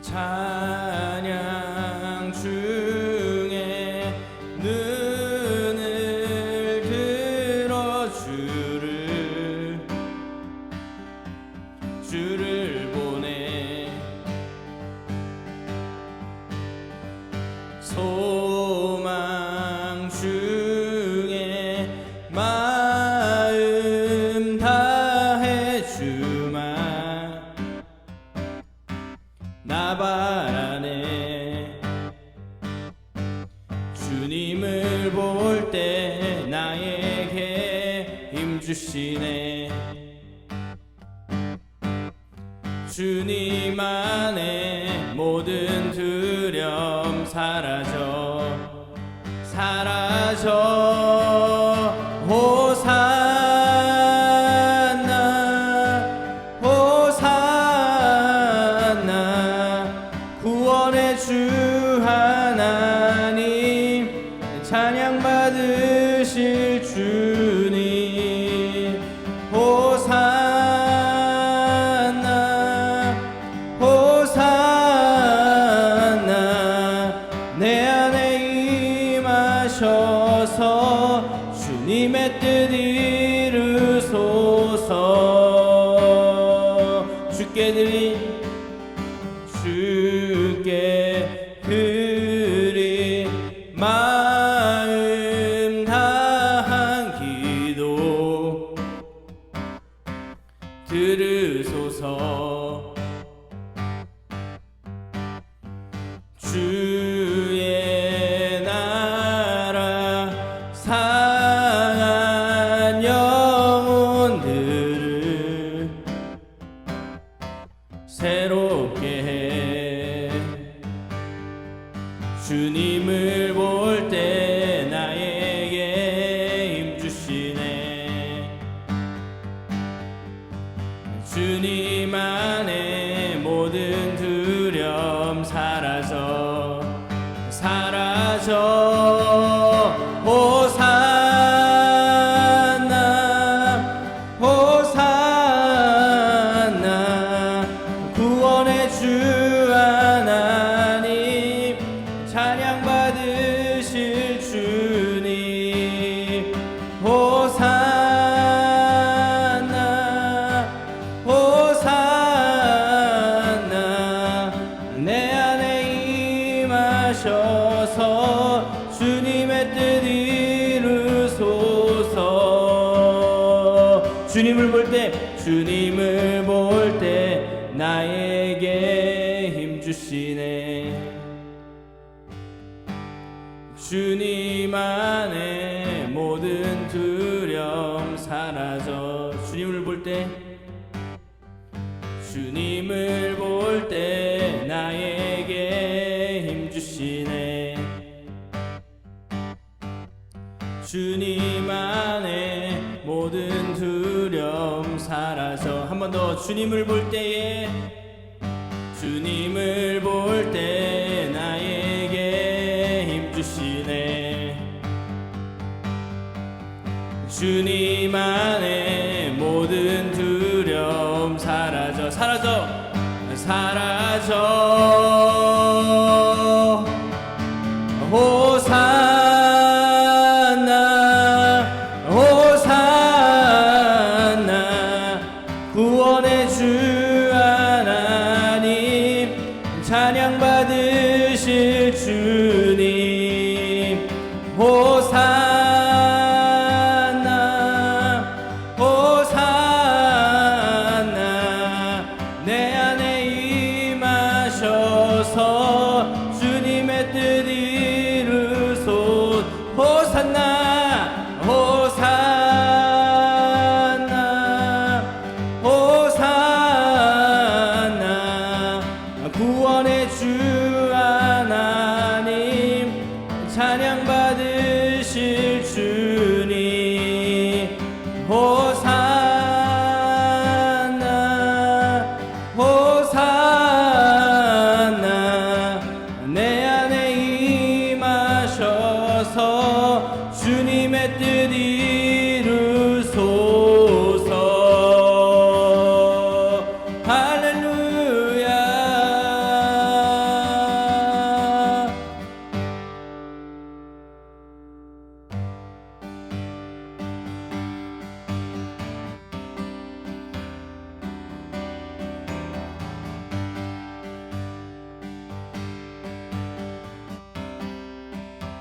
찬양 중에 눈을 들어 주를 보내. 소망 중에 마음 다해 주만 나바라네. 주님을 볼 때 나에게 힘주시네. 주님 안에 모든 두려움 사라져 호산나 호산나. 구원의 주 하나님 찬양 받으실 주님. 호산나 호산나. 내 안에 임하셔서 주님의 뜻 이루소서. 주께 드린 마음 다한 기도 들으소서. 주의 나라 상한 영혼들을 새롭게 해. 주님을 볼 때 나에게 힘주시네. 주님 안에 모든 두려움 사라져 호산나 호산나. 구원의 주 하나님 찬양 받으실 주님. 호산나 호산나. 내 안에 임하셔서 주님의 뜻 이루소서. 주님을 볼 때 나에게 힘주시네. 주님 안에 모든 두려움 사라져. 주님을 볼 때 나에게 힘주시네. 주님 안에 모든 두려움 사라져. 한 번 더. 주님을 볼 때에 나에게 힘주시네. 주님 안에 모든 두려움 사라져 호산나 호산나. 구원의 주 하나님 찬양 받으실 주님. 호산나 호산나. 내 안에 임하셔서 주님의 뜻 이루소. 호산나 호산나 호산나. 구원의 주 하나님 찬양 받으실 주님. 호산나 호산나. 내 안에 임하셔서 주님의 뜻 이루소서. 할렐루야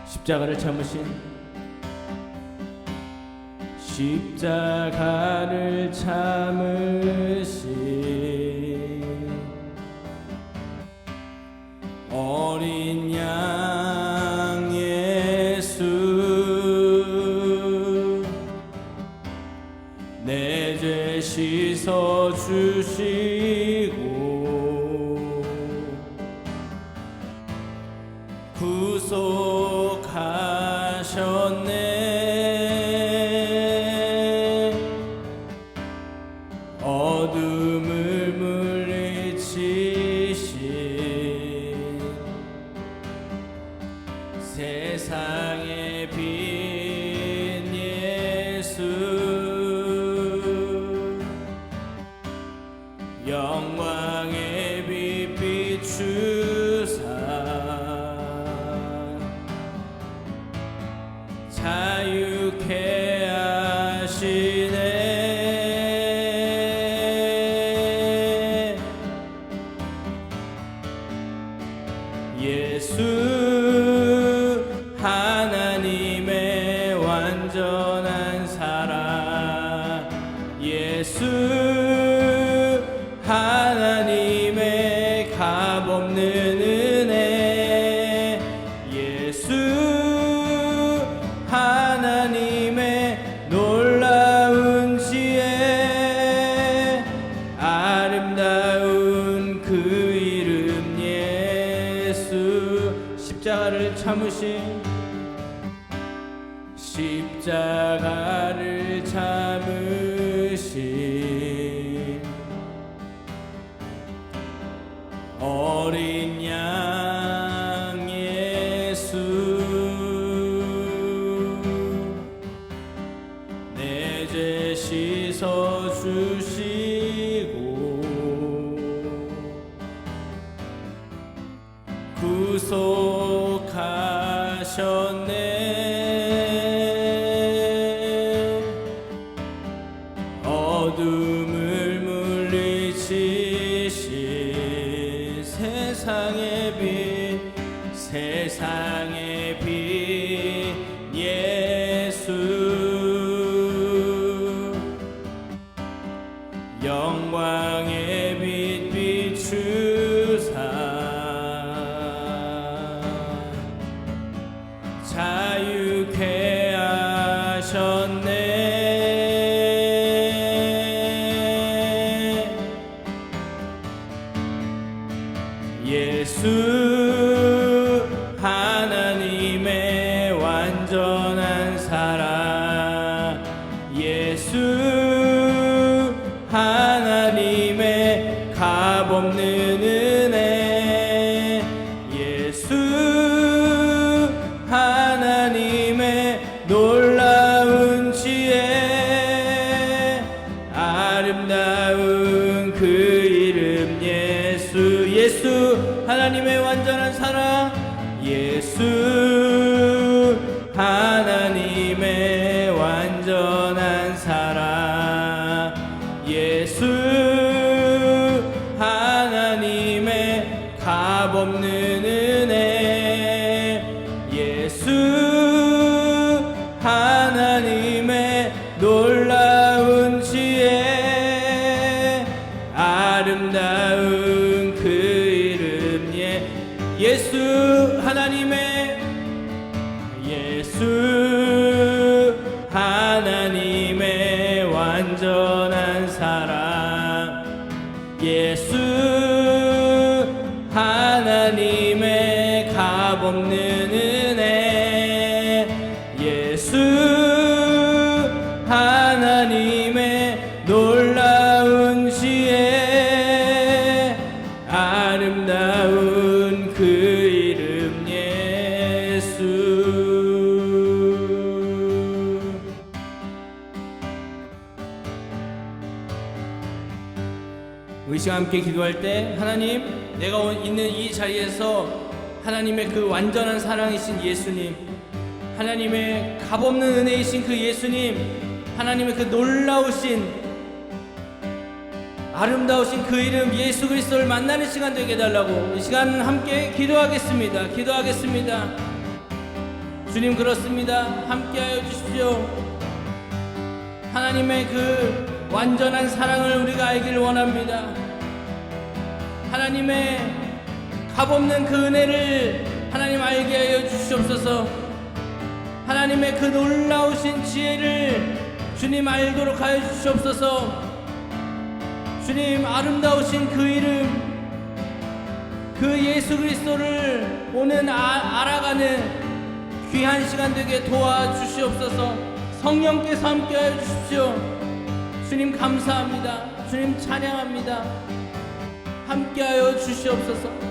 십자가를 참으신 십자가를 참으신 어린 양 예수 내 죄 씻어 주시고 구속하셨네 어둠을 물리치신 세상의 빛 예수 영광의 빛 비추사 자유케 하시네 예수 하나님의 완전한 사랑 예수 하나님의 값없는 은혜 예수 하나님의 놀라운 지혜 아름다운 그 이름 예수 십자가를 참으신 십자가를 참으신 어린 양 예수 내 죄 씻어 주시고 구속하셨네 어둠을 물리치신 세상의 빛 예수 영광의 빛 비추사 자유케 하셨네 예수 하나님의 완전한 사랑 예수 하나님의 값없는 은혜 예수 하나님의 놀라운 지혜 아름다운 그 이름 예수 예수 하나님의 완전한 사랑 예수 하나님의 완전한 사랑 예수 하나님의 값없는 은혜 예수 하나님의 놀라운 지혜 아름다운 그 이름 예수 하나님의 완전한 사랑 예수 하나님의 값없는 은혜 예수 하나님의 놀라운 지혜 아름다운 그 이름 예수 우리 시간 함께 기도할 때 하나님 내가 있는 이 자리에서 하나님의 그 완전한 사랑이신 예수님 하나님의 값없는 은혜이신 그 예수님 하나님의 그 놀라우신 아름다우신 그 이름 예수 그리스도를 만나는 시간 되게 해달라고 이 시간 함께 기도하겠습니다. 주님 그렇습니다. 함께하여 주십시오. 하나님의 그 완전한 사랑을 우리가 알기를 원합니다. 하나님의 값없는 그 은혜를 하나님 알게 하여 주시옵소서. 하나님의 그 놀라우신 지혜를 주님 알도록 하여 주시옵소서. 주님 아름다우신 그 이름, 그 예수 그리스도를 오늘 알아가는 귀한 시간 되게 도와주시옵소서. 성령께서 함께하여 주십시오. 주님 감사합니다. 주님 찬양합니다. 함께하여 주시옵소서.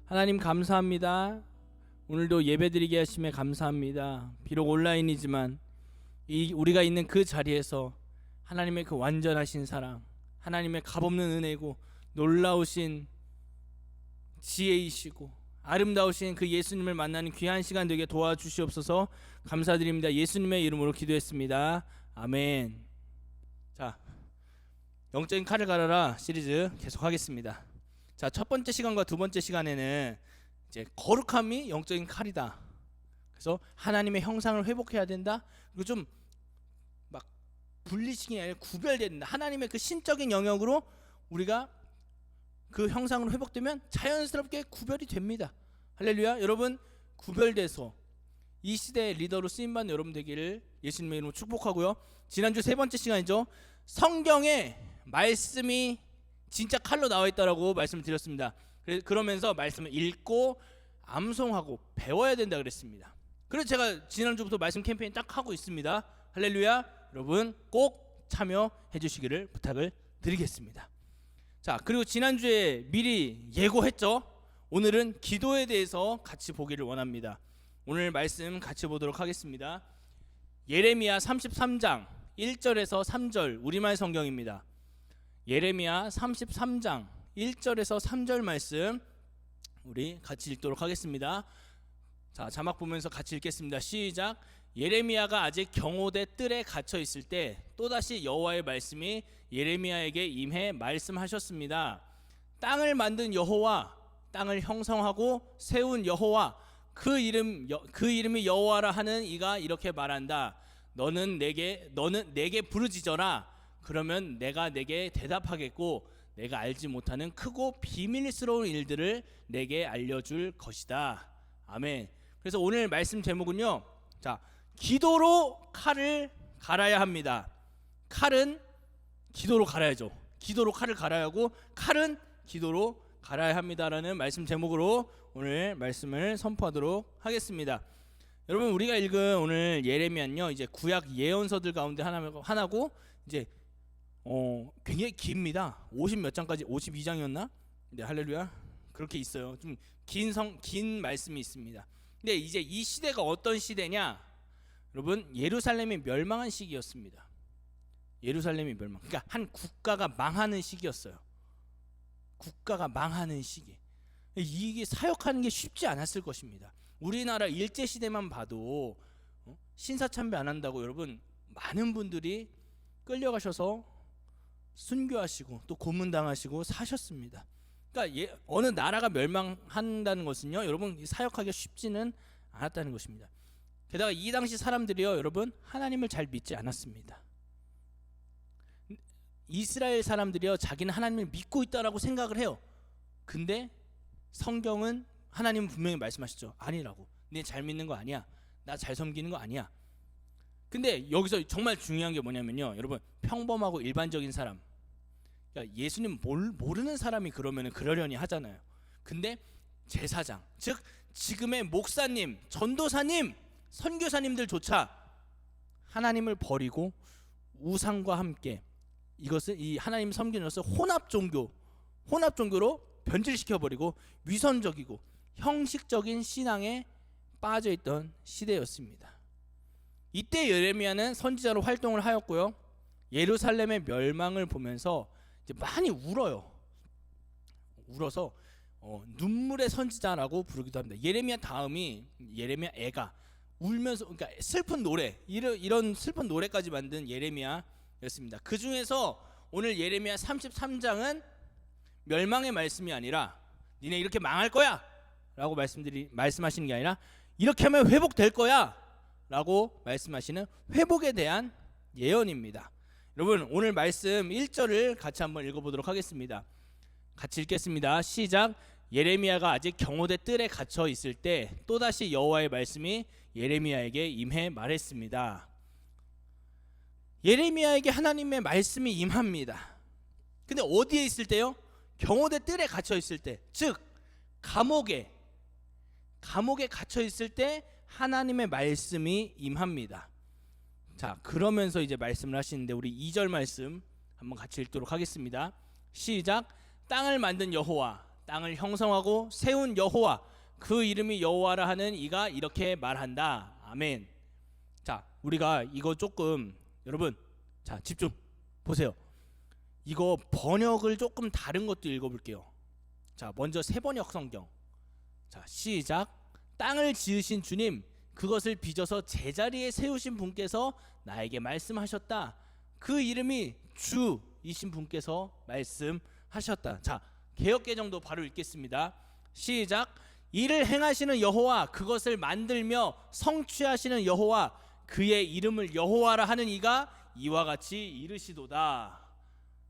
하나님 감사합니다. 오늘도 예배드리게 하심에 감사합니다. 비록 온라인이지만 우리가 있는 그 자리에서 하나님의 그 완전하신 사랑, 하나님의 값없는 은혜고 놀라우신 지혜이시고 아름다우신 그 예수님을 만나는 귀한 시간 되게 도와주시옵소서. 감사드립니다. 예수님의 이름으로 기도했습니다. 아멘. 자, 영적인 칼을 갈아라 시리즈 계속하겠습니다. 자, 첫 번째 시간과 두 번째 시간에는 이제 거룩함이 영적인 칼이다. 그래서 하나님의 형상을 회복해야 된다. 그리고 좀 막 분리시키기 아니라 구별돼야 된다. 하나님의 그 신적인 영역으로 우리가 그 형상으로 회복되면 자연스럽게 구별이 됩니다. 할렐루야. 여러분 구별돼서 이 시대의 리더로 쓰임받는 여러분 되기를 예수님의 이름으로 축복하고요. 지난주 세 번째 시간이죠. 성경에 말씀이 진짜 칼로 나와 있다라고 말씀을 드렸습니다. 그러면서 말씀을 읽고 암송하고 배워야 된다 그랬습니다. 그래서 제가 지난주부터 말씀 캠페인 딱 하고 있습니다. 할렐루야. 여러분 꼭 참여해 주시기를 부탁을 드리겠습니다. 자, 그리고 지난주에 미리 예고했죠. 오늘은 기도에 대해서 같이 보기를 원합니다. 오늘 말씀 같이 보도록 하겠습니다. 예레미야 33장 1절에서 3절 우리말 성경입니다. 예레미야 33장 1절에서 3절 말씀 우리 같이 읽도록 하겠습니다. 자, 자막 보면서 같이 읽겠습니다. 시작. 예레미야가 아직 경호대 뜰에 갇혀 있을 때 또다시 여호와의 말씀이 예레미야에게 임해 말씀하셨습니다. 땅을 만든 여호와, 땅을 형성하고 세운 여호와, 그 이름이 여호와라 하는 이가 이렇게 말한다. 너는 내게 부르짖어라. 그러면 내가 내게 대답하겠고 내가 알지 못하는 크고 비밀스러운 일들을 내게 알려줄 것이다. 아멘. 그래서 오늘 말씀 제목은요. 자, 기도로 칼을 갈아야 합니다. 칼은 기도로 갈아야죠. 기도로 칼을 갈아야 하고 칼은 기도로 갈아야 합니다라는 말씀 제목으로 오늘 말씀을 선포하도록 하겠습니다. 여러분 우리가 읽은 오늘 예레미야는요. 이제 구약 예언서들 가운데 하나고 이제 굉장히 깁니다. 50 몇 장까지 52장이었나? 네, 할렐루야. 그렇게 있어요. 좀 긴 말씀이 있습니다. 근데 이제 이 시대가 어떤 시대냐? 여러분 예루살렘이 멸망한 시기였습니다. 예루살렘이 멸망. 그러니까 한 국가가 망하는 시기였어요. 국가가 망하는 시기. 이게 사역하는 게 쉽지 않았을 것입니다. 우리나라 일제 시대만 봐도 신사참배 안 한다고 여러분 많은 분들이 끌려가셔서 순교하시고 또 고문당하시고 사셨습니다. 그러니까 어느 나라가 멸망한다는 것은요, 여러분 사역하기가 쉽지는 않았다는 것입니다. 게다가 이 당시 사람들이요, 여러분 하나님을 잘 믿지 않았습니다. 이스라엘 사람들이요, 자기는 하나님을 믿고 있다라고 생각을 해요. 근데 성경은 하나님은 분명히 말씀하시죠. 아니라고. 네 잘 믿는 거 아니야. 나 잘 섬기는 거 아니야. 근데 여기서 정말 중요한 게 뭐냐면요, 여러분 평범하고 일반적인 사람, 그러니까 예수님 모르는 사람이 그러면 그러려니 하잖아요. 근데 제사장, 즉 지금의 목사님, 전도사님, 선교사님들조차 하나님을 버리고 우상과 함께 이것을 이 하나님 섬기는 것을 혼합 종교로 변질시켜 버리고 위선적이고 형식적인 신앙에 빠져 있던 시대였습니다. 이때 예레미야는 선지자로 활동을 하였고요. 예루살렘의 멸망을 보면서 이제 많이 울어서 눈물의 선지자라고 부르기도 합니다. 예레미야 다음이 예레미야 애가 울면서, 그러니까 슬픈 노래, 이런 슬픈 노래까지 만든 예레미야였습니다. 그 중에서 오늘 예레미야 33장은 멸망의 말씀이 아니라 니네 이렇게 망할 거야 라고 말씀하시는 게 아니라 이렇게 하면 회복될 거야 라고 말씀하시는 회복에 대한 예언입니다. 여러분, 오늘 말씀 1절을 같이 한번 읽어보도록 하겠습니다. 같이 읽겠습니다. 시작. 예레미야가 아직 경호대 뜰에 갇혀 있을 때 또다시 여호와의 말씀이 예레미야에게 임해 말했습니다. 예레미야에게 하나님의 말씀이 임합니다. 근데 어디에 있을 때요? 경호대 뜰에 갇혀 있을 때, 즉 감옥에 갇혀 있을 때 하나님의 말씀이 임합니다. 자, 그러면서 이제 말씀을 하시는데 우리 2절 말씀 한번 같이 읽도록 하겠습니다. 시작. 땅을 만든 여호와, 땅을 형성하고 세운 여호와, 그 이름이 여호와라 하는 이가 이렇게 말한다. 아멘. 자, 우리가 이거 조금, 여러분, 자, 집중 보세요. 이거 번역을 조금 다른 것도 읽어볼게요. 자, 먼저 세번역 성경. 자, 시작. 땅을 지으신 주님, 그것을 빚어서 제자리에 세우신 분께서 나에게 말씀하셨다. 그 이름이 주이신 분께서 말씀하셨다. 자, 개역개정도 바로 읽겠습니다. 시작. 이를 행하시는 여호와, 그것을 만들며 성취하시는 여호와, 그의 이름을 여호와라 하는 이가 이와 같이 이르시도다.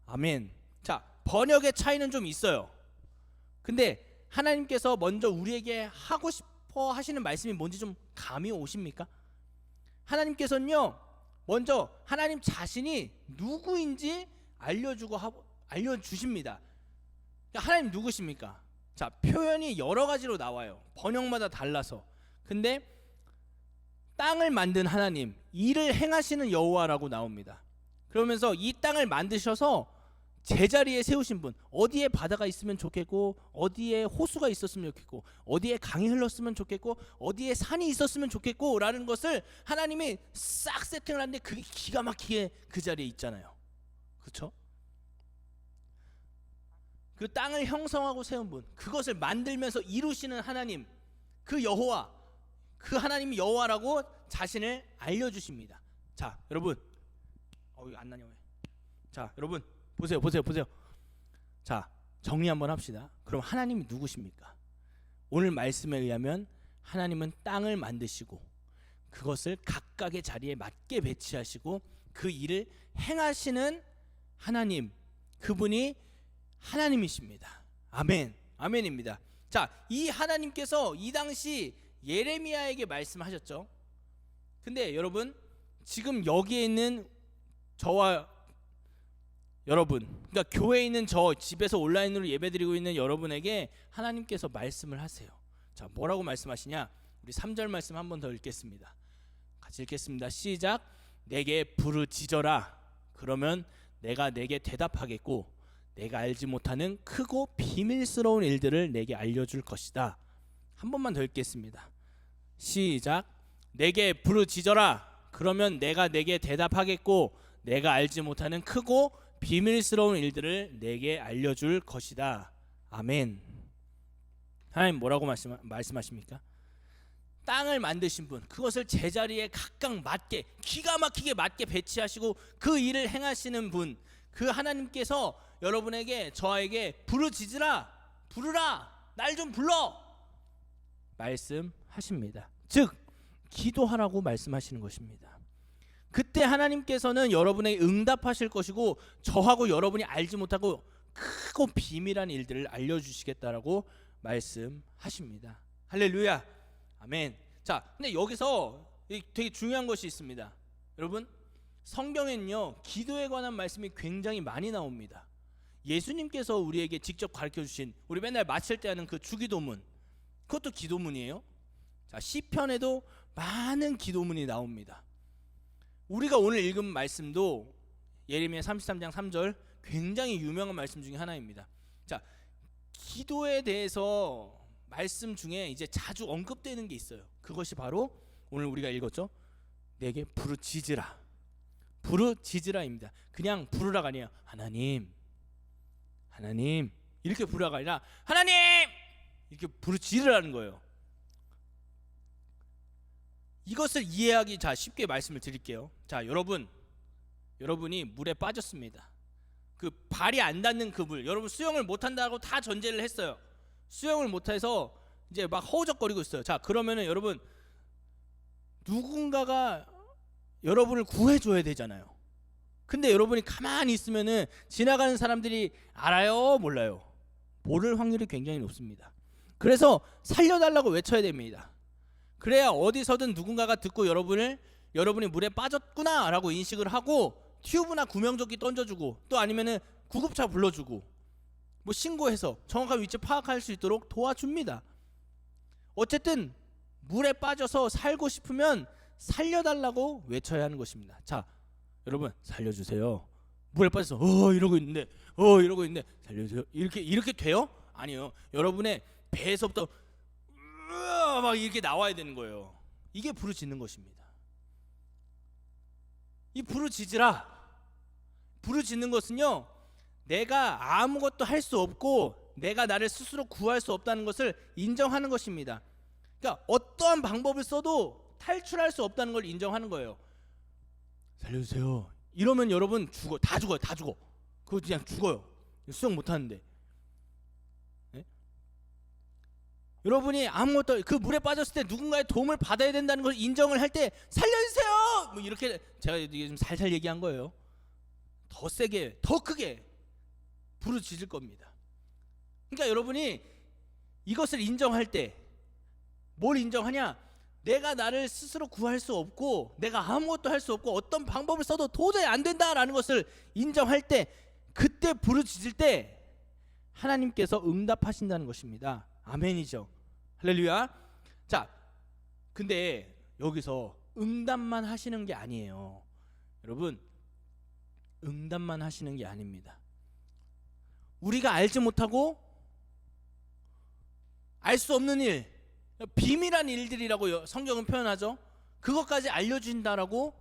아멘. 자, 번역의 차이는 좀 있어요. 근데 하나님께서 먼저 우리에게 하고 싶어 하시는 말씀이 뭔지 좀 감이 오십니까? 하나님께서는요, 먼저 하나님 자신이 누구인지 알려주십니다. 하나님 누구십니까? 자, 표현이 여러 가지로 나와요. 번역마다 달라서. 근데 땅을 만든 하나님, 이를 행하시는 여호와라고 나옵니다. 그러면서 이 땅을 만드셔서 제자리에 세우신 분, 어디에 바다가 있으면 좋겠고, 어디에 호수가 있었으면 좋겠고, 어디에 강이 흘렀으면 좋겠고, 어디에 산이 있었으면 좋겠고 라는 것을 하나님이 싹 세팅을 하는데 그게 기가 막히게 그 자리에 있잖아요. 그렇죠? 그 땅을 형성하고 세운 분, 그것을 만들면서 이루시는 하나님, 그 여호와, 그 하나님이 여호와라고 자신을 알려주십니다. 자, 여러분, 이거 안 나냐 왜? 자, 여러분 보세요. 자, 정리 한번 합시다. 그럼 하나님이 누구십니까? 오늘 말씀에 의하면 하나님은 땅을 만드시고 그것을 각각의 자리에 맞게 배치하시고 그 일을 행하시는 하나님, 그분이 하나님이십니다. 아멘. 아멘입니다. 자, 이 하나님께서 이 당시 예레미야에게 말씀하셨죠. 근데 여러분, 지금 여기에 있는 저와 여러분, 그러니까 교회에 있는 저, 집에서 온라인으로 예배드리고 있는 여러분에게 하나님께서 말씀을 하세요. 자, 뭐라고 말씀하시냐? 우리 3절 말씀 한 번 더 읽겠습니다. 같이 읽겠습니다. 시작. 내게 부르짖어라. 그러면 내가 내게 대답하겠고 내가 알지 못하는 크고 비밀스러운 일들을 내게 알려줄 것이다. 한 번만 더 읽겠습니다. 시작. 내게 부르짖어라. 그러면 내가 내게 대답하겠고 내가 알지 못하는 크고 비밀스러운 일들을 내게 알려줄 것이다. 아멘. 하나님 뭐라고 말씀하십니까? 땅을 만드신 분, 그것을 제자리에 각각 맞게, 기가 막히게 맞게 배치하시고 그 일을 행하시는 분, 그 하나님께서 여러분에게, 저에게 부르짖으라, 부르라, 날 좀 불러 말씀하십니다. 즉 기도하라고 말씀하시는 것입니다. 그때 하나님께서는 여러분에게 응답하실 것이고 저하고 여러분이 알지 못하고 크고 비밀한 일들을 알려주시겠다라고 말씀하십니다. 할렐루야. 아멘. 자, 근데 여기서 되게 중요한 것이 있습니다. 여러분, 성경에는요 기도에 관한 말씀이 굉장히 많이 나옵니다. 예수님께서 우리에게 직접 가르쳐주신, 우리 맨날 마칠 때 하는 그 주기도문, 그것도 기도문이에요. 자, 시편에도 많은 기도문이 나옵니다. 우리가 오늘 읽은 말씀도 예레미야 33장 3절 굉장히 유명한 말씀 중에 하나입니다. 자, 기도에 대해서 말씀 중에 이제 자주 언급되는 게 있어요. 그것이 바로 오늘 우리가 읽었죠. 내게 부르짖으라. 부르짖으라입니다. 그냥 부르라가 아니에요. 하나님, 하나님 이렇게 부르라가 아니라 하나님 이렇게 부르짖으라는 거예요. 이것을 이해하기, 자, 쉽게 말씀을 드릴게요. 자, 여러분이 물에 빠졌습니다. 그 발이 안 닿는 그 물. 여러분 수영을 못 한다고 다 전제를 했어요. 수영을 못 해서 이제 막 허우적거리고 있어요. 자, 그러면은 여러분 누군가가 여러분을 구해 줘야 되잖아요. 근데 여러분이 가만히 있으면은 지나가는 사람들이 알아요, 몰라요? 모를 확률이 굉장히 높습니다. 그래서 살려달라고 외쳐야 됩니다. 그래야 어디서든 누군가가 듣고 여러분이 물에 빠졌구나 라고 인식을 하고 튜브나 구명조끼 던져주고 또 아니면은 구급차 불러주고 뭐 신고해서 정확한 위치 파악할 수 있도록 도와줍니다. 어쨌든 물에 빠져서 살고 싶으면 살려달라고 외쳐야 하는 것입니다. 자, 여러분 살려주세요. 물에 빠져서 이러고 있는데 살려주세요. 이렇게 돼요? 아니요. 여러분의 배에서부터 막 이렇게 나와야 되는 거예요. 이게 부르짖는 것입니다. 이 부르짖는 것은요, 내가 아무것도 할 수 없고 내가 나를 스스로 구할 수 없다는 것을 인정하는 것입니다. 그러니까 어떠한 방법을 써도 탈출할 수 없다는 걸 인정하는 거예요. 살려주세요. 이러면 여러분 다 죽어요. 그거 그냥 죽어요. 수영 못하는데. 네? 여러분이 아무것도 그 물에 빠졌을 때 누군가의 도움을 받아야 된다는 걸 인정을 할 때 살려주세요. 뭐 이렇게 제가 이게 좀 살살 얘기한 거예요. 더 세게, 더 크게 부르짖을 겁니다. 그러니까 여러분이 이것을 인정할 때 뭘 인정하냐? 내가 나를 스스로 구할 수 없고 내가 아무것도 할 수 없고 어떤 방법을 써도 도저히 안 된다라는 것을 인정할 때, 그때 부르짖을 때 하나님께서 응답하신다는 것입니다. 아멘이죠. 할렐루야. 자, 근데 여기서 응답만 하시는 게 아니에요. 여러분, 응답만 하시는 게 아닙니다. 우리가 알지 못하고 알 수 없는 일, 비밀한 일들이라고 성경은 표현하죠. 그것까지 알려주신다라고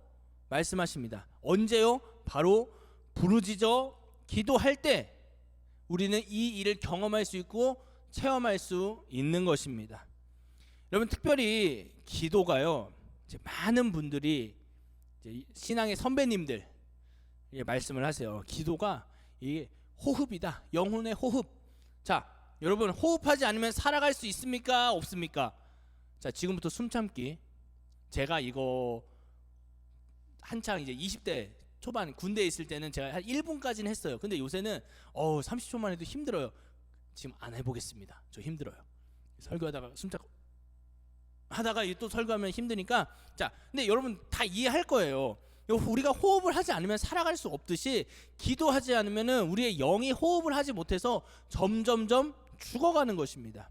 말씀하십니다. 언제요? 바로 부르짖어 기도할 때 우리는 이 일을 경험할 수 있고 체험할 수 있는 것입니다. 여러분, 특별히 기도가요, 이제 많은 분들이 이제 신앙의 선배님들 말씀을 하세요. 기도가 이 호흡이다. 영혼의 호흡. 자, 여러분 호흡하지 않으면 살아갈 수 있습니까? 없습니까? 자, 지금부터 숨 참기. 제가 이거 한창 이제 20대 초반 군대에 있을 때는 제가 한 1분까지는 했어요. 근데 요새는 30초만 해도 힘들어요. 지금 안 해보겠습니다. 저 힘들어요. 설교하다가 숨 참고 하다가 또 설교하면 힘드니까. 자, 근데 여러분 다 이해할 거예요. 우리가 호흡을 하지 않으면 살아갈 수 없듯이 기도하지 않으면 우리의 영이 호흡을 하지 못해서 점점점 죽어가는 것입니다.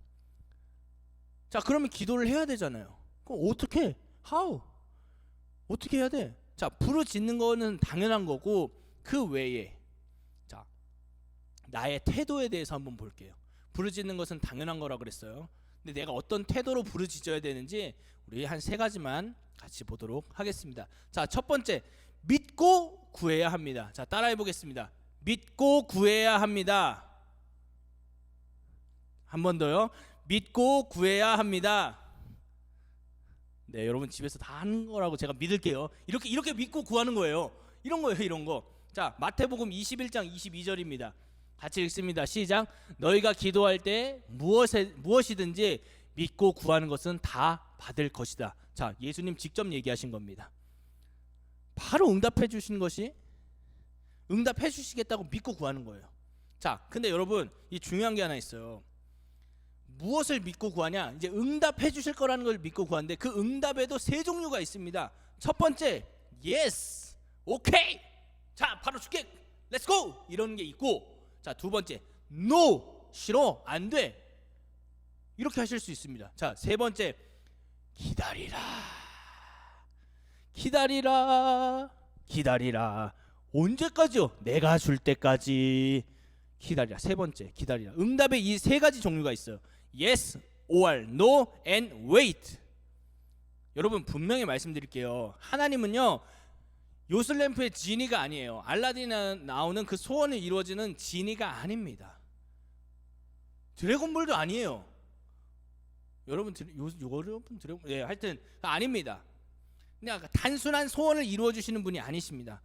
자, 그러면 기도를 해야 되잖아요. 그럼 어떻게? How? 어떻게 해야 돼? 자, 부르짖는 거는 당연한 거고 그 외에 자, 나의 태도에 대해서 한번 볼게요. 부르짖는 것은 당연한 거라 그랬어요. 근데 내가 어떤 태도로 부르짖어야 되는지 우리 한 3가지만 같이 보도록 하겠습니다. 자, 첫 번째, 믿고 구해야 합니다. 자, 따라해 보겠습니다. 믿고 구해야 합니다. 한 번 더요. 믿고 구해야 합니다. 네, 여러분 집에서 다 하는 거라고 제가 믿을게요. 이렇게 믿고 구하는 거예요. 이런 거예요, 이런 거. 자, 마태복음 21장 22절입니다. 같이 읽습니다. 시작. 너희가 기도할 때 무엇이든지 믿고 구하는 것은 다 받을 것이다. 자, 예수님 직접 얘기하신 겁니다. 바로 응답해 주신 것이 응답해 주시겠다고 믿고 구하는 거예요. 자, 근데 여러분 이 중요한 게 하나 있어요. 무엇을 믿고 구하냐? 이제 응답해 주실 거라는 걸 믿고 구하는데 그 응답에도 3종류가 있습니다. 첫 번째, yes, 오케이, 자 바로 줄게, 렛츠 고, 이런 게 있고, 자, 두 번째, no, 싫어, 안 돼, 이렇게 하실 수 있습니다. 자, 세 번째, 기다리라. 언제까지요? 내가 줄 때까지 기다리라. 세 번째, 기다리라. 응답에 이 3가지 종류가 있어요. yes, or no, and wait. 여러분 분명히 말씀드릴게요. 하나님은요 요술램프의 지니가 아니에요. 알라딘에 나오는 그 소원이 이루어지는 지니가 아닙니다. 드래곤볼도 아니에요. 여러분 하여튼 아닙니다. 그냥 단순한 소원을 이루어 주시는 분이 아니십니다.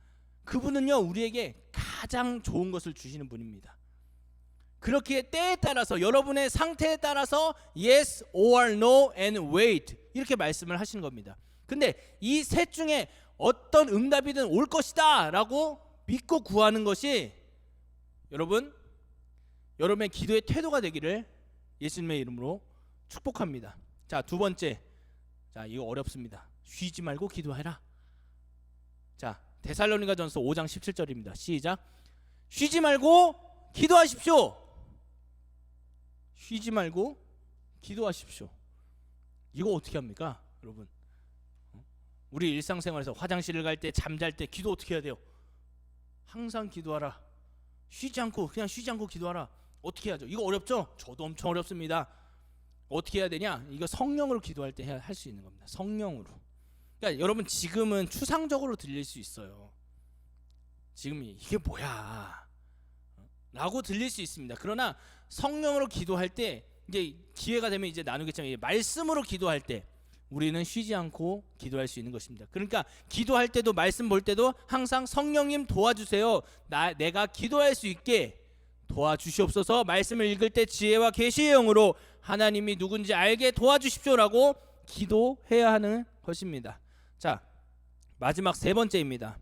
그분은요 우리에게 가장 좋은 것을 주시는 분입니다. 그렇기에 때에 따라서 여러분의 상태에 따라서 yes or no and wait 이렇게 말씀을 하시는 겁니다. 근데 이 셋 중에 어떤 응답이든 올 것이다 라고 믿고 구하는 것이 여러분의 기도의 태도가 되기를 예수님의 이름으로 축복합니다. 자, 두 번째. 자, 이거 어렵습니다. 쉬지 말고 기도해라. 자, 데살로니가전서 5장 17절입니다. 시작. 쉬지 말고 기도하십시오. 쉬지 말고 기도하십시오. 이거 어떻게 합니까, 여러분? 우리 일상생활에서 화장실을 갈 때, 잠잘 때 기도 어떻게 해야 돼요? 항상 기도하라. 그냥 쉬지 않고 기도하라. 어떻게 하죠? 이거 어렵죠? 저도 엄청 어렵습니다. 어떻게 해야 되냐? 이거 성령으로 기도할 때 할 수 있는 겁니다. 성령으로. 그러니까 여러분 지금은 추상적으로 들릴 수 있어요. 지금 이게 뭐야? 라고 들릴 수 있습니다. 그러나 성령으로 기도할 때 이제 기회가 되면 이제 나누겠지만 말씀으로 기도할 때 우리는 쉬지 않고 기도할 수 있는 것입니다. 그러니까 기도할 때도 말씀 볼 때도 항상 성령님 도와주세요. 내가 기도할 수 있게 도와주시옵소서. 말씀을 읽을 때 지혜와 계시의 영으로 하나님이 누군지 알게 도와주십시오라고 기도해야 하는 것입니다. 자, 마지막 세 번째입니다.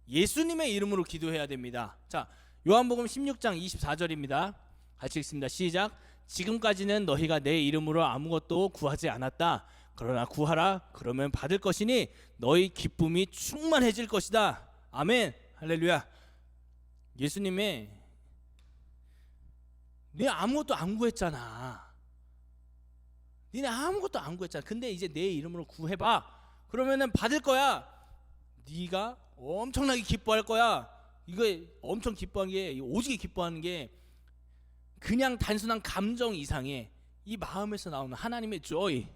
예수님의 이름으로 기도해야 됩니다. 자, 요한복음 16장 24절입니다. 같이 읽습니다. 시작. 지금까지는 너희가 내 이름으로 아무것도 구하지 않았다. 그러나 구하라. 그러면 받을 것이니 너희 기쁨이 충만해질 것이다. 아멘. 할렐루야. 예수님의 네 아무것도 안 구했잖아. 니네 아무것도 안 구했잖아. 근데 이제 내 이름으로 구해봐. 그러면은 받을 거야. 네가 엄청나게 기뻐할 거야. 이거 엄청 기뻐하는 게, 오지게 기뻐하는 게 그냥 단순한 감정 이상의 이 마음에서 나오는 하나님의 joy.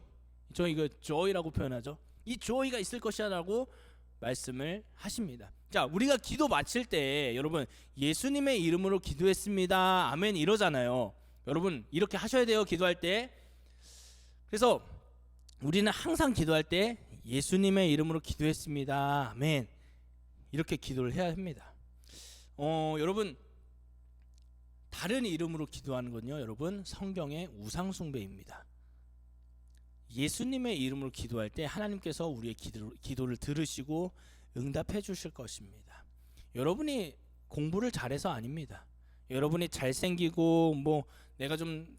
저 이거 joy라고 표현하죠. 이 joy가 있을 것이라고 말씀을 하십니다. 자, 우리가 기도 마칠 때 여러분 예수님의 이름으로 기도했습니다. 아멘 이러잖아요. 여러분 이렇게 하셔야 돼요. 기도할 때. 그래서 우리는 항상 기도할 때 예수님의 이름으로 기도했습니다. 아멘. 이렇게 기도를 해야 합니다. 여러분 다른 이름으로 기도하는 건요, 여러분 성경의 우상 숭배입니다. 예수님의 이름으로 기도할 때 하나님께서 우리의 기도를 들으시고 응답해 주실 것입니다. 여러분이 공부를 잘해서 아닙니다. 여러분이 잘생기고 뭐 내가 좀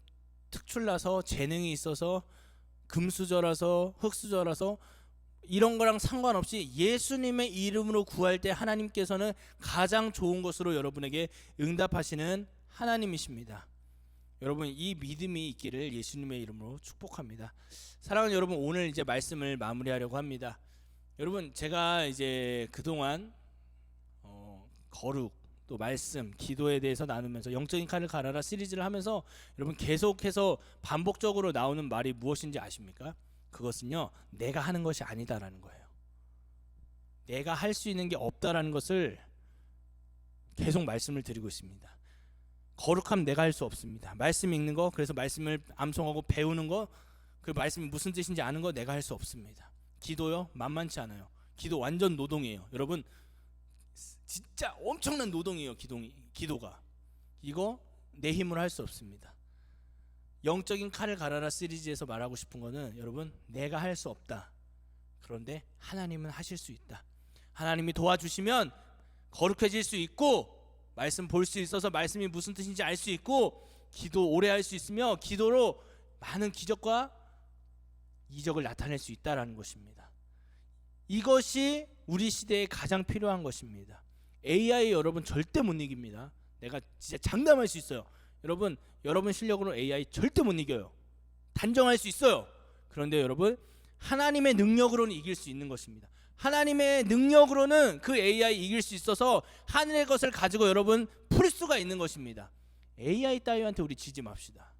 특출나서 재능이 있어서 금수저라서 흙수저라서 이런 거랑 상관없이 예수님의 이름으로 구할 때 하나님께서는 가장 좋은 것으로 여러분에게 응답하시는 하나님이십니다. 여러분 이 믿음이 있기를 예수님의 이름으로 축복합니다. 사랑하는 여러분, 오늘 이제 말씀을 마무리하려고 합니다. 여러분 제가 이제 그동안 거룩 또 말씀, 기도에 대해서 나누면서 영적인 칼을 갈아라 시리즈를 하면서 여러분 계속해서 반복적으로 나오는 말이 무엇인지 아십니까? 그것은요, 내가 하는 것이 아니다라는 거예요. 내가 할 수 있는 게 없다라는 것을 계속 말씀을 드리고 있습니다. 거룩함 내가 할 수 없습니다. 말씀 읽는 거, 그래서 말씀을 암송하고 배우는 거, 그 말씀이 무슨 뜻인지 아는 거 내가 할 수 없습니다. 기도요? 만만치 않아요. 기도 완전 노동이에요. 여러분 진짜 엄청난 노동이에요. 기도가. 이거 내 힘으로 할 수 없습니다. 영적인 칼을 갈아라 시리즈에서 말하고 싶은 거는 여러분 내가 할 수 없다. 그런데 하나님은 하실 수 있다. 하나님이 도와주시면 거룩해질 수 있고 말씀 볼 수 있어서 말씀이 무슨 뜻인지 알 수 있고 기도 오래 할 수 있으며 기도로 많은 기적과 이적을 나타낼 수 있다라는 것입니다. 이것이 우리 시대에 가장 필요한 것입니다. AI 여러분 절대 못 이깁니다. 내가 진짜 장담할 수 있어요. 여러분 실력으로 AI 절대 못 이겨요. 단정할 수 있어요. 그런데 여러분 하나님의 능력으로는 이길 수 있는 것입니다. 하나님의 능력으로는 그 AI 이길 수 있어서 하늘의 것을 가지고 여러분 풀 수가 있는 것입니다. AI 따위한테 우리 지지 맙시다.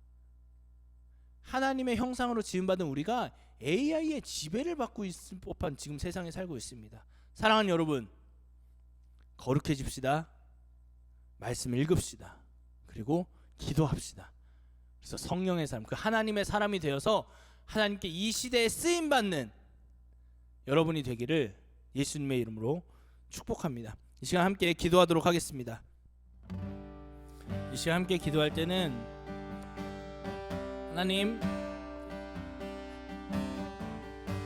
하나님의 형상으로 지음받은 우리가 AI의 지배를 받고 있을 법한 지금 세상에 살고 있습니다. 사랑하는 여러분, 거룩해집시다. 말씀 읽읍시다. 그리고 기도합시다. 그래서 성령의 사람, 그 하나님의 사람이 되어서 하나님께 이 시대에 쓰임받는 여러분이 되기를 예수님의 이름으로 축복합니다. 이 시간 함께 기도하도록 하겠습니다. 이 시간 함께 기도할 때는 하나님,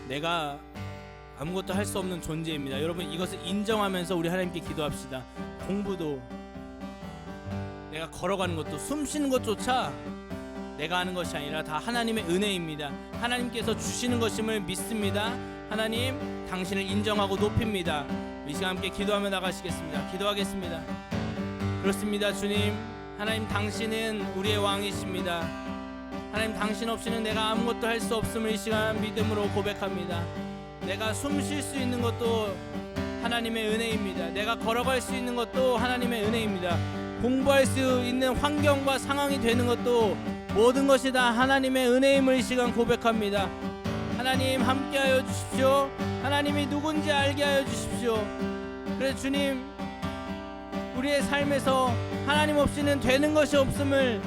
내가 아무것도 할 수 없는 존재입니다. 여러분, 이것을 인정하면서 우리 하나님께 기도합시다. 공부도, 내가 걸어가는 것도, 숨 쉬는 것조차 내가 하는 것이 아니라 다 하나님의 은혜입니다. 하나님께서 주시는 것임을 믿습니다. 하나님, 당신을 인정하고 높입니다. 이 시간 함께 기도하며 나가시겠습니다. 기도하겠습니다. 그렇습니다. 주님, 하나님, 당신은 우리의 왕이십니다. 하나님, 당신 없이는 내가 아무것도 할 수 없음을 이 시간 믿음으로 고백합니다. 내가 숨 쉴 수 있는 것도 하나님의 은혜입니다. 내가 걸어갈 수 있는 것도 하나님의 은혜입니다. 공부할 수 있는 환경과 상황이 되는 것도 모든 것이 다 하나님의 은혜임을 이 시간 고백합니다. 하나님, 함께하여 주십시오. 하나님이 누군지 알게 하여 주십시오. 그래서 주님, 우리의 삶에서 하나님 없이는 되는 것이 없음을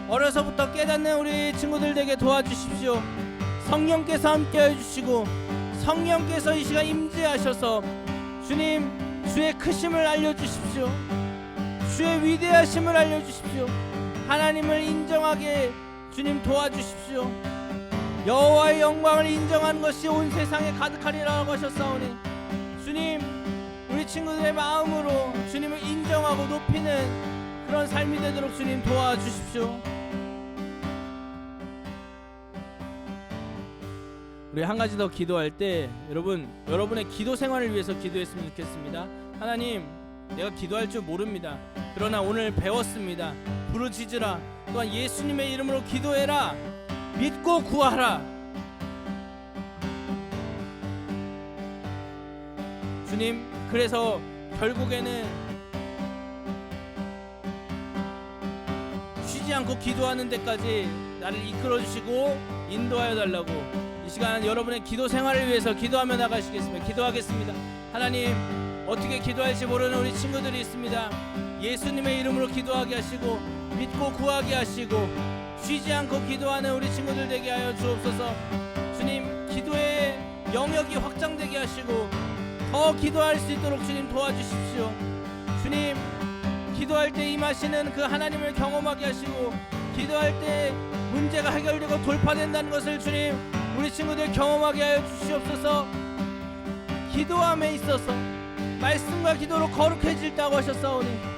어려서부터 깨닫는 우리 친구들에게 도와주십시오. 성령께서 함께하여 주시고 성령께서 이 시간 임재하셔서 주님, 주의 크심을 알려주십시오. 주의 위대하심을 알려주십시오. 하나님을 인정하게 주님 도와주십시오. 여호와의 영광을 인정하는 것이 온 세상에 가득하리라고 하셨사오니 주님, 우리 친구들의 마음으로 주님을 인정하고 높이는 그런 삶이 되도록 주님 도와주십시오. 우리 한 가지 더 기도할 때 여러분의 기도 생활을 위해서 기도했으면 좋겠습니다. 하나님, 내가 기도할 줄 모릅니다. 그러나 오늘 배웠습니다. 부르짖으라, 또한 예수님의 이름으로 기도해라, 믿고 구하라. 주님, 그래서 결국에는 쉬지 않고 기도하는 데까지 나를 이끌어 주시고 인도하여 달라고 이 시간 여러분의 기도 생활을 위해서 기도하며 나가시겠습니다. 기도하겠습니다. 하나님, 어떻게 기도할지 모르는 우리 친구들이 있습니다. 예수님의 이름으로 기도하게 하시고 믿고 구하게 하시고 쉬지 않고 기도하는 우리 친구들 되게 하여 주옵소서. 주님, 기도의 영역이 확장되게 하시고 더 기도할 수 있도록 주님 도와주십시오. 주님, 기도할 때 임하시는 그 하나님을 경험하게 하시고 기도할 때 문제가 해결되고 돌파된다는 것을 주님, 우리 친구들 경험하게 하여 주시옵소서. 기도함에 있어서 말씀과 기도로 거룩해질다고 하셨사오니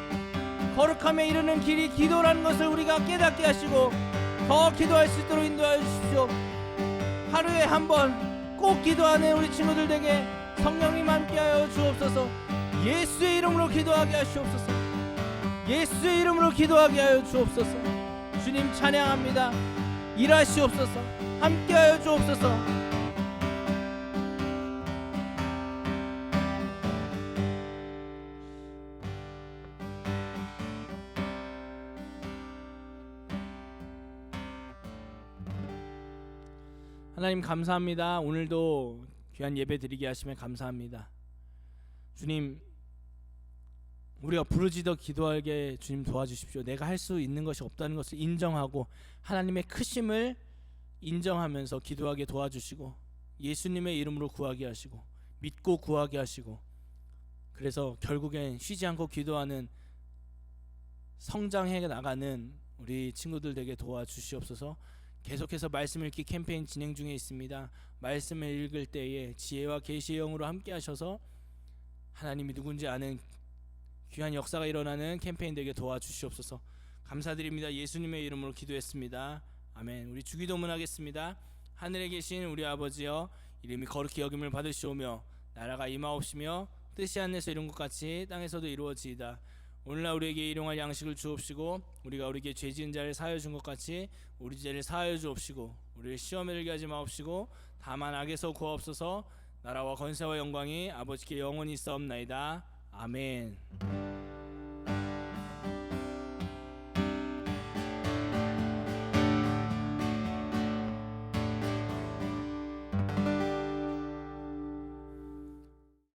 거룩함에 이르는 길이 기도라는 것을 우리가 깨닫게 하시고 더 기도할 수 있도록 인도하여 주십시오. 하루에 한 번 꼭 기도하는 우리 친구들에게 성령님 함께하여 주옵소서. 예수의 이름으로 기도하게 하시옵소서. 예수의 이름으로 기도하게 하여 주옵소서. 주님, 찬양합니다. 일하시옵소서. 함께하여 주옵소서. 하나님, 감사합니다. 오늘도 귀한 예배 드리게 하시면 감사합니다. 주님, 우리가 부르짖어 기도하게 주님 도와주십시오. 내가 할 수 있는 것이 없다는 것을 인정하고 하나님의 크심을 인정하면서 기도하게 도와주시고 예수님의 이름으로 구하게 하시고 믿고 구하게 하시고, 그래서 결국엔 쉬지 않고 기도하는 성장해 나가는 우리 친구들 되게 도와주시옵소서. 계속해서 말씀 읽기 캠페인 진행 중에 있습니다. 말씀을 읽을 때에 지혜와 계시의 영으로 함께 하셔서 하나님이 누군지 아는 귀한 역사가 일어나는 캠페인 되게 도와주시옵소서. 감사드립니다. 예수님의 이름으로 기도했습니다. 아멘. 우리 주기도문 하겠습니다. 하늘에 계신 우리 아버지여, 이름이 거룩히 여김을 받으시오며 나라가 임하옵시며 뜻이 하늘에서 이룬 것 같이 땅에서도 이루어지이다. 오늘날 우리에게 일용할 양식을 주옵시고 우리가 우리에게 죄 지은 자를 사하여 준 것 같이 우리 죄를 사하여 주옵시고 우리를 시험에 들게 하지 마옵시고 다만 악에서 구하옵소서. 나라와 권세와 영광이 아버지께 영원히 있사옵나이다. 아멘.